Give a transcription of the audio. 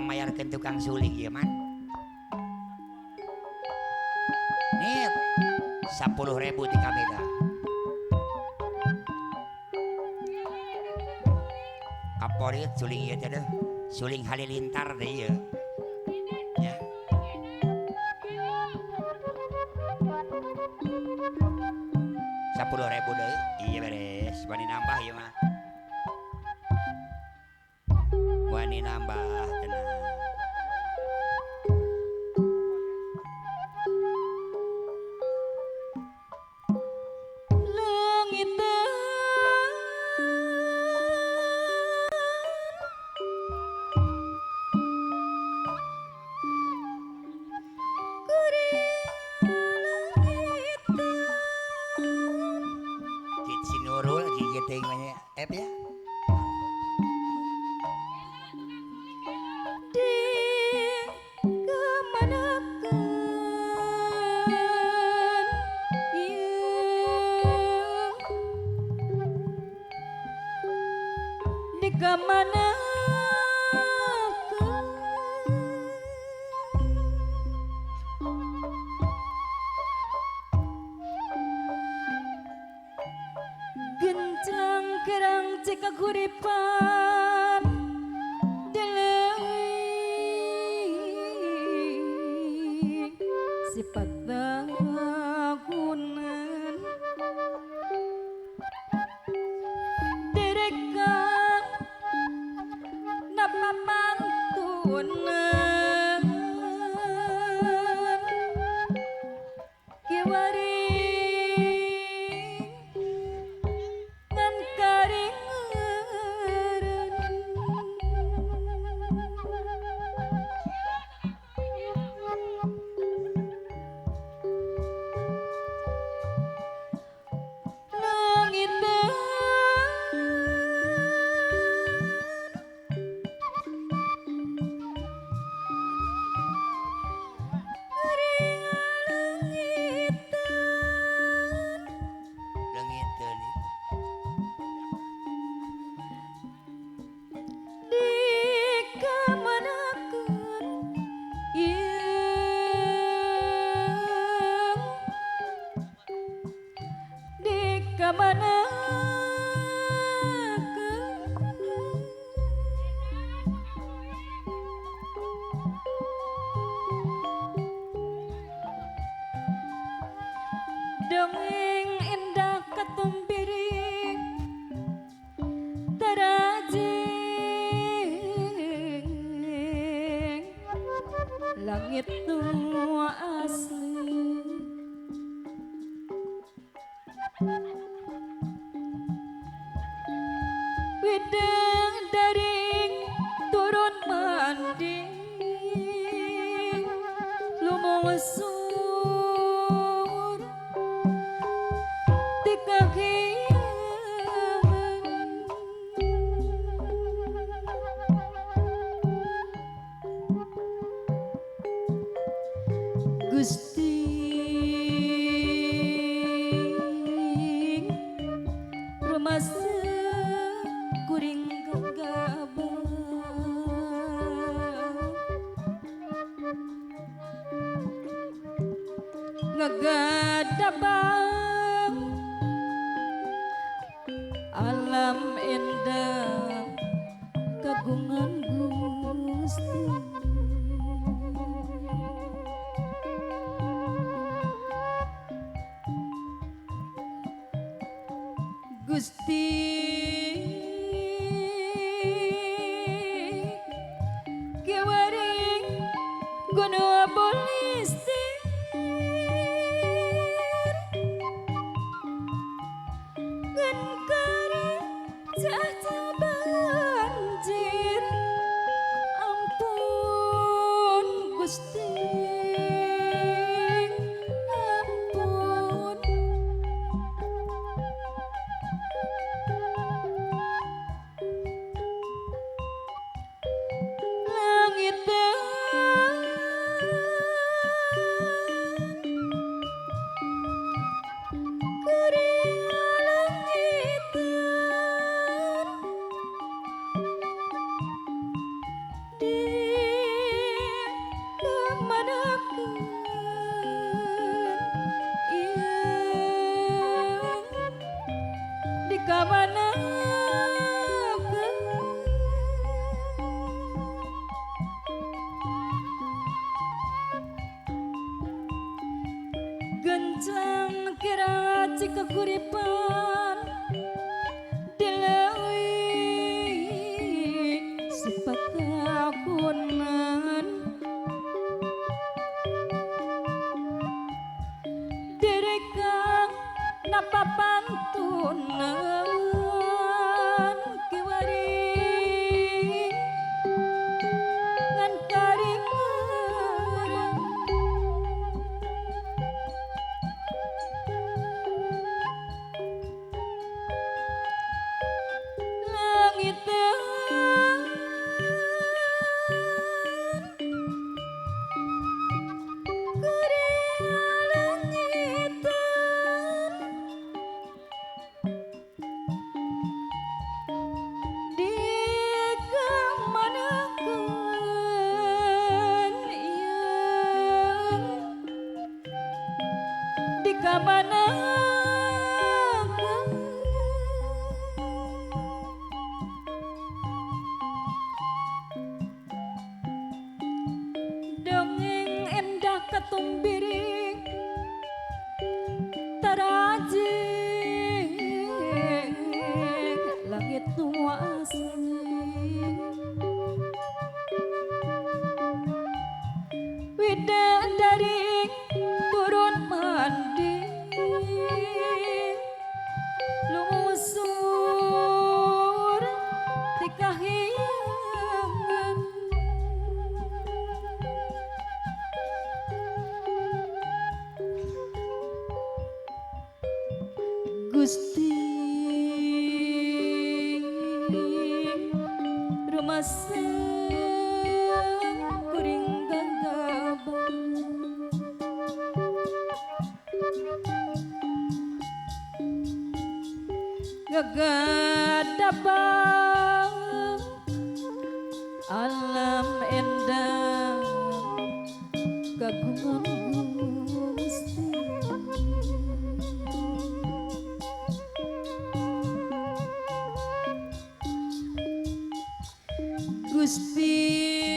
mayarkeun tukang suling ieu man. Nit 10.000 ti kami dah. Kaporit suling ieu teh deh. Suling halilintar deh ieu. Ya. 10.000 deui. Iya beres. Wani nambah ieu mah. Wani nambah tenang. Ya. Dongeng indah katumpiri terajing langit tua asli wideng daring turun mandi lumusur Gusti rumasa kuring gagabah ngagadabang alam indah kagungan Gusti Gusti kiwaring gunung abolisti ngan kari caca banjir ampun Gusti sipakakunan diri kang napapantunan kiwari ngan karingaran Leungiteun dongeng endah ketumbiring tarajing langit tua asli widadari turun mandi lumusur ti kahyangan Gusti rumasang kuring gagabang gagadabang alam endah kagungan Gusti Gusti